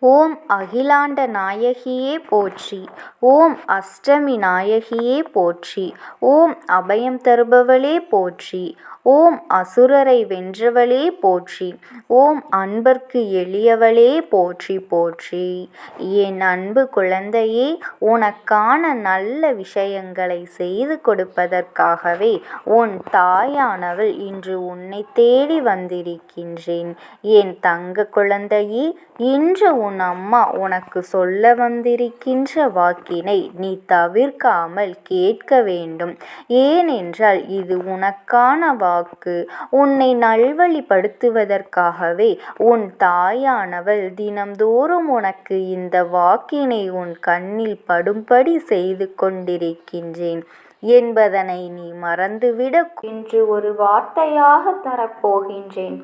ஓம் அகிலாண்ட நாயகியே போற்றி. ஓம் அஷ்டமி நாயகியே போற்றி. ஓம் அபயம் தருபவளே போற்றி. ஓம் அசுரரை வென்றவளே போற்றி. ஓம் அன்பர்க்கு எளியவளே போற்றி போற்றி. என் அன்பு குழந்தையே, உனக்கான நல்ல விஷயங்களை செய்து கொடுப்பதற்காகவே உன் தாயானவள் இன்று உன்னை தேடி வந்திருக்கின்றேன். என் தங்க குழந்தையே, இன்று உன் அம்மா உனக்கு சொல்ல வந்திருக்கின்ற வாக்கினை நீ தவிர்க்காமல் கேட்க வேண்டும். ஏனென்றால் இது உனக்கான வாக்கு. உன்னை நல்வழிப்படுத்துவதற்காகவே உன் தாயானவள் தினம்தோறும் உனக்கு இந்த வாக்கினை உன் கண்ணில் படும்படி செய்து கொண்டிருக்கின்றேன் என்பதனை நீ மறந்துவிட இன்று ஒரு வார்த்தையாக தரப்போகின்றேன்.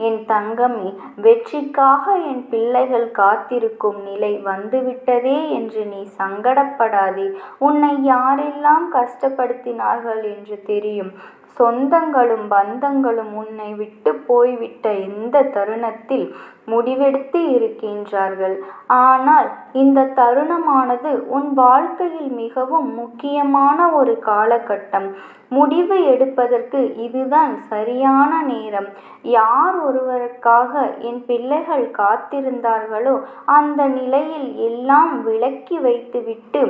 என் தங்கமே, வெற்றிக்காக என் பிள்ளைகள் காத்திருக்கும் நிலை வந்துவிட்டதே என்று நீ சங்கடப்படாதே. உன்னை யாரெல்லாம் கஷ்டப்படுத்தினார்கள் என்று தெரியும். சொந்தங்களும் பந்தங்களும் உன்னை விட்டு போய்விட்ட இந்த தருணத்தில் முடிவெடுத்து இருக்கின்றார்கள். ஆனால் இந்த தருணமானது உன் வாழ்க்கையில் மிகவும் முக்கியமான ஒரு காலகட்டம். முடிவு எடுப்பதற்கு இதுதான் சரியான நேரம். யார் ஒருவருக்காக என் பிள்ளைகள் காத்திருந்தார்களோ அந்த நிலையில் எல்லாம் விலக்கி வைத்துவிட்டு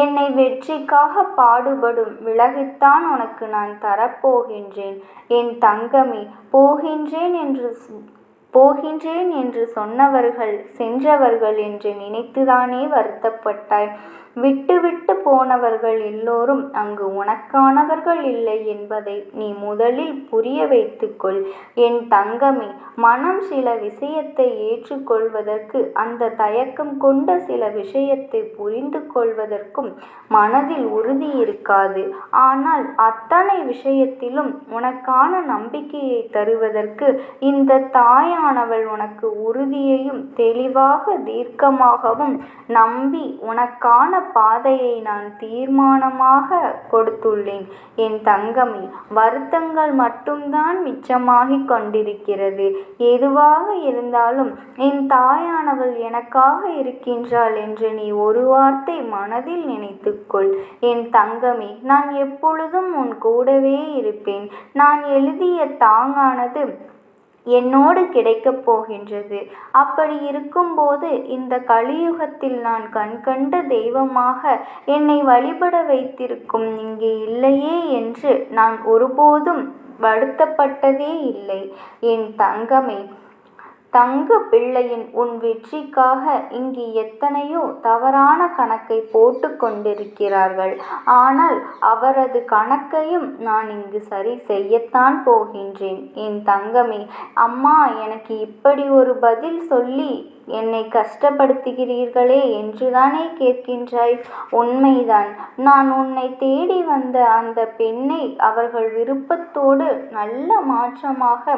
என்னை வெற்றிக்காக பாடுபடும் விலகித்தான் உனக்கு நான் தரப்போகின்றேன். என் தங்கமே, போகின்றேன் என்று சொன்னவர்கள் சென்றவர்கள் என்று நினைத்துதானே வருத்தப்பட்டாய். விட்டு போனவர்கள் எல்லோரும் அங்கு உனக்கானவர்கள் இல்லை என்பதை நீ முதலில் புரிய வைத்துக்கொள். என் தங்கமே, மனம் சில விஷயத்தை ஏற்றுக்கொள்வதற்கு அந்த தயக்கம் கொண்ட சில விஷயத்தை புரிந்து கொள்வதற்கும் மனதில் உறுதி இருக்காது. ஆனால் அத்தனை விஷயத்திலும் உனக்கான நம்பிக்கையை தருவதற்கு இந்த தாயானவள் உனக்கு உறுதியையும் தெளிவாக தீர்க்கமாகவும் நம்பி உனக்கான பாதையை நான் தீர்மானமாக கொடுத்துள்ளேன். என் தங்கமே, வருத்தங்கள் மட்டும்தான் மிச்சமாகிக் கொண்டிருக்கிறது. எதுவாக இருந்தாலும் என் தாயானவள் எனக்காக இருக்கின்றாள் என்று நீ ஒரு வார்த்தை மனதில் நினைத்துக்கொள். என் தங்கமே, நான் எப்பொழுதும் உன் கூடவே இருப்பேன். நான் எழுதிய தாங்கானது என்னோடு கிடைக்கப் போகின்றது. அப்படி இருக்கும்போது இந்த கலியுகத்தில் நான் கண்கண்ட தெய்வமாக என்னை வழிபட வைத்திருக்கும் இங்கே இல்லையே என்று நான் ஒருபோதும் வருத்தப்பட்டதே இல்லை. என் தங்கமே, தங்க பிள்ளையின் உன் வெற்றிக்காக இங்கு எத்தனையோ தவறான கணக்கை போட்டு கொண்டிருக்கிறார்கள். ஆனால் அவரது கணக்கையும் நான் இங்கு சரி செய்யத்தான் போகின்றேன். என் தங்கமே, அம்மா எனக்கு இப்படி ஒரு பதில் சொல்லி என்னை கஷ்டப்படுத்துகிறீர்களே என்றுதானே கேட்கின்றாய். உண்மைதான். நான் உன்னை தேடி வந்த அந்த பெண்ணை அவர்கள் விருப்பத்தோடு நல்ல மாற்றமாக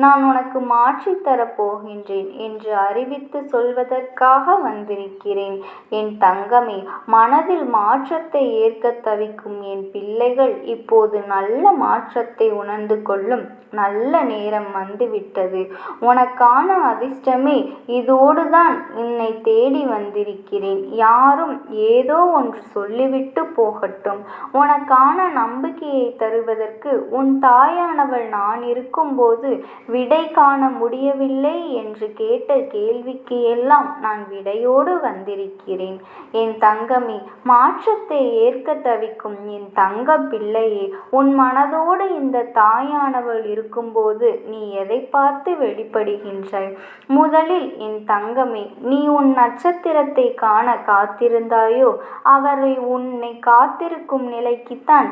நான் உனக்கு மாற்றித்தரப் போகின்றேன் என்று அறிவித்து சொல்வதற்காக வந்திருக்கிறேன். என் தங்கமே, மனதில் மாற்றத்தை ஏற்க தவிக்கும் என் பிள்ளைகள் இப்போது நல்ல மாற்றத்தை உணர்ந்து கொள்ளும் நல்ல நேரம் வந்துவிட்டது. உனக்கான அதிர்ஷ்டமே இதோடுதான் என்னை தேடி வந்திருக்கிறேன். யாரும் ஏதோ ஒன்று சொல்லிவிட்டு போகட்டும். உனக்கான நம்பிக்கையை தருவதற்கு உன் தாயானவள் நான் இருக்கும்போது விடை காண முடியவில்லை என்று கேட்ட கேள்விக்கு எல்லாம் நான் விடையோடு வந்திருக்கிறேன். என் தங்கமே, மாற்றத்தை ஏற்க தவிக்கும் என் தங்க பிள்ளையே, உன் மனதோடு இந்த தாயானவள் இருக்கும்போது நீ எதை பார்த்து வெளிப்படுகின்றாய்? முதலில் என் தங்கமே, நீ உன் நட்சத்திரத்தை காண காத்திருந்தாயோ அவரை உன்னை காத்திருக்கும் நிலைக்குத்தான்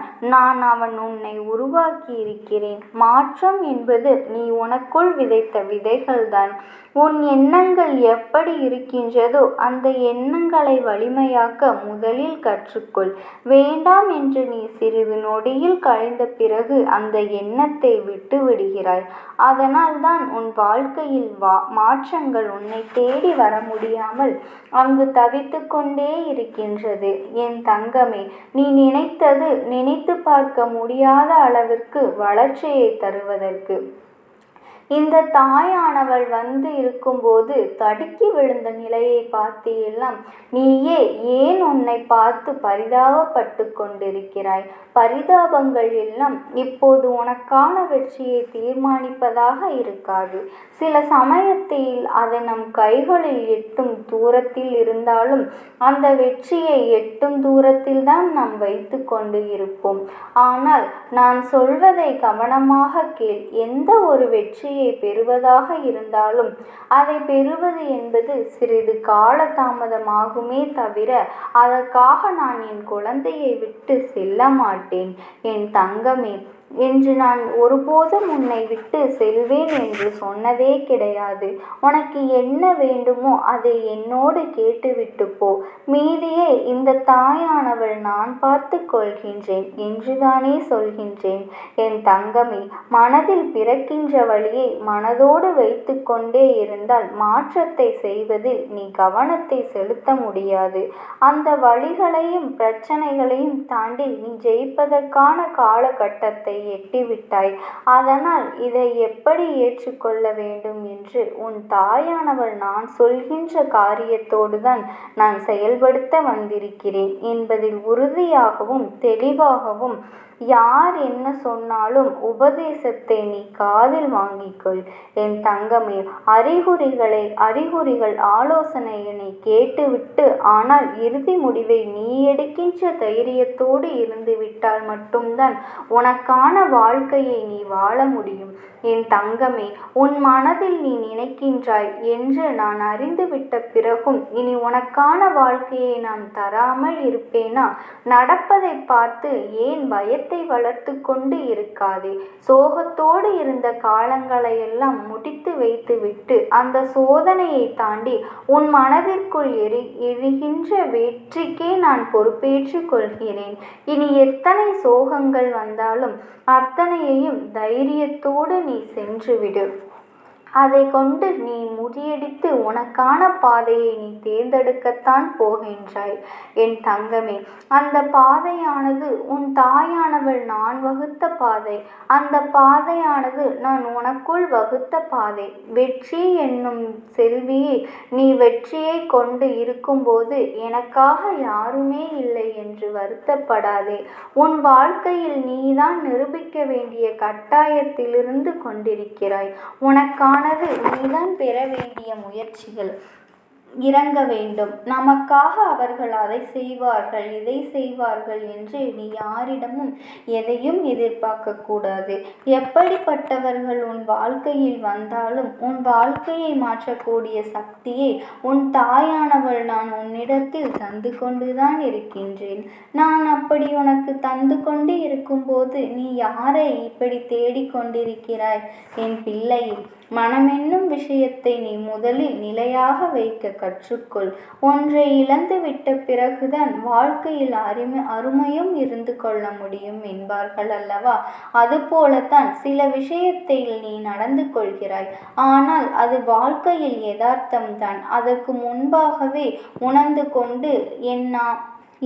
அவன் உன்னை உருவாக்கி இருக்கிறேன். மாற்றம் என்பது நீ உனக்குள் விதைத்த விதைகள்தான். உன் எண்ணங்கள் எப்படி இருக்கின்றதோ அந்த எண்ணங்களை வலிமையாக்க முதலில் கற்றுக்கொள். வேண்டாம் என்று நீ சிறிது நொடியில் கழிந்த பிறகு அந்த எண்ணத்தை விட்டு விடுகிறாய். அதனால் தான் உன் வாழ்க்கையில் மாற்றங்கள் உன்னை தேடி வர முடியாமல் அங்கு தவித்து கொண்டே இருக்கின்றது. என் தங்கமே, நீ நினைத்தது நினைத்து பார்க்க முடியாத அளவிற்கு வளர்ச்சியை தருவதற்கு இந்த தாயானவள் வந்து இருக்கும்போது தடுக்கி விழுந்த நிலையை பார்த்தெல்லாம் நீயே ஏன் உன்னை பார்த்து பரிதாபப்பட்டு கொண்டிருக்கிறாய்? பரிதாபங்கள் எல்லாம் இப்போது உனக்கான வெற்றியை தீர்மானிப்பதாக இருக்காது. சில சமயத்தில் அது நம் கைகளில் எட்டும் தூரத்தில் இருந்தாலும் அந்த வெற்றியை எட்டும் தூரத்தில் தான் நாம் வைத்து கொண்டு இருப்போம். ஆனால் நான் சொல்வதை கவனமாக கேள். எந்த ஒரு வெற்றியை பெறுவதாக இருந்தாலும் அதை பெறுவது என்பது சிறிது கால தாமதமாகுமே தவிர அதற்காக நான் என் குழந்தையை விட்டு செல்ல மாட்டேன். என் தங்கமே, என்று நான் ஒருபோதும் உன்னை விட்டு செல்வேன் என்று சொன்னதே கிடையாது. உனக்கு என்ன வேண்டுமோ அதை என்னோடு கேட்டுவிட்டு போ. மீதியை இந்த தாயானவள் நான் பார்த்து கொள்கின்றேன் என்றுதானே சொல்கின்றேன். என் தங்கமே, மனதில் பிறக்கின்ற வழியை மனதோடு வைத்து கொண்டே இருந்தால் மாற்றத்தை செய்வதில் நீ கவனத்தை செலுத்த முடியாது. அந்த வழிகளையும் பிரச்சனைகளையும் தாண்டி நீ ஜெயிப்பதற்கான காலகட்டத்தை எட்டிவிட்டாய். அதனால் இதை எப்படி ஏற்றுக்கொள்ள வேண்டும் என்று உன் தாயானவள் நான் சொல்கின்ற காரியத்தோடு தான் நான் செயல்படுத்த வந்திருக்கிறேன் என்பதில் உறுதியாகவும் தெளிவாகவும் யார் என்ன சொன்னாலும் உபதேசத்தை நீ காதில் வாங்கிக்கொள். என் தங்கமே, அறிகுறிகள் ஆலோசனையினை கேட்டுவிட்டு ஆனால் இறுதி முடிவை நீ எடுக்கின்ற தைரியத்தோடு இருந்து விட்டால் மட்டும்தான் உனக்கான வாழ்க்கையை நீ வாழ முடியும். என் தங்கமே, உன் மனதில் நீ நினைக்கின்றாய் என்று நான் அறிந்துவிட்ட பிறகும் இனி உனக்கான வாழ்க்கையை நான் தராமல் இருப்பேனா? நடப்பதை பார்த்து ஏன் பயத்தை வளர்த்து கொண்டு இருக்காதே. சோகத்தோடு இருந்த காலங்களையெல்லாம் முடித்து வைத்துவிட்டு அந்த சோதனையை தாண்டி உன் மனதிற்குள் எரிகின்ற வெற்றிக்கே நான் பொறுப்பேற்றுக் கொள்கிறேன். இனி எத்தனை சோகங்கள் வந்தாலும் அத்தனையையும் தைரியத்தோடு நீ சென்றுவிடு. அதை கொண்டு நீ முறியடித்து உனக்கான பாதையை நீ தேர்ந்தெடுக்கத்தான் போகின்றாய். என் தங்கமே, அந்த பாதையானது உன் தாயானவள் நான் வகுத்த பாதை. அந்த பாதையானது நான் உனக்குள் வகுத்த பாதை. வெற்றி என்னும் செல்வியை நீ வெற்றியை கொண்டு இருக்கும்போது எனக்காக யாருமே இல்லை என்று வருத்தப்படாதே. உன் வாழ்க்கையில் நீதான் நிரூபிக்க வேண்டிய கட்டாயத்திலிருந்து கொண்டிருக்கிறாய். உனக்கான நீதான் பெற வேண்டிய முயற்சிகள் இறங்க வேண்டும். நமக்காக அவர்கள் அதை செய்வார்கள் இதை செய்வார்கள் என்று நீ யாரிடமும் எதையும் எதிர்பார்க்க கூடாது. எப்படிப்பட்டவர்கள் உன் வாழ்க்கையில் வந்தாலும் உன் வாழ்க்கையை மாற்றக்கூடிய சக்தியை உன் தாயானவள் நான் உன்னிடத்தில் தந்து கொண்டுதான் இருக்கின்றேன். நான் அப்படி உனக்கு தந்து கொண்டு இருக்கும்போது நீ யாரை இப்படி தேடிக்கொண்டிருக்கிறாய்? என் பிள்ளையை, மனமென்னும் விஷயத்தை நீ முதலில் நிலையாக வைக்க கற்றுக்கொள். ஒன்றை இழந்து விட்ட பிறகுதான் வாழ்க்கையில் அருமையும் இருந்து கொள்ள முடியும் என்பார்கள் அல்லவா? அதுபோலத்தான் சில விஷயத்தில் நீ நடந்து கொள்கிறாய். ஆனால் அது வாழ்க்கையில் யதார்த்தம்தான். அதற்கு முன்பாகவே உணர்ந்து கொண்டு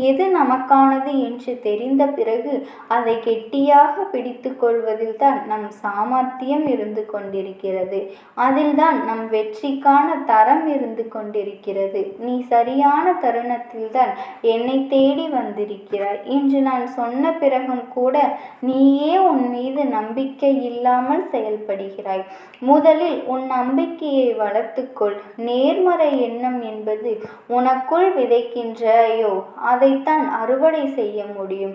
எது நமக்கானது என்று தெரிந்த பிறகு அதை கெட்டியாக பிடித்து கொள்வதில் தான் நம் சாமர்த்தியம் இருந்து கொண்டிருக்கிறது. அதில்தான் நம் வெற்றிக்கான தரம் இருந்து கொண்டிருக்கிறது. நீ சரியான தருணத்தில்தான் என்னை தேடி வந்திருக்கிறாய். இன்று நான் சொன்ன பிறகும் கூட நீயே உன் மீது நம்பிக்கை இல்லாமல் செயல்படுகிறாய். முதலில் உன் நம்பிக்கையை வளர்த்துக்கொள். நேர்மறை எண்ணம் என்பது உனக்குள் விதைக்கின்றாயோ அதைத்தான் அறுவடை செய்ய முடியும்.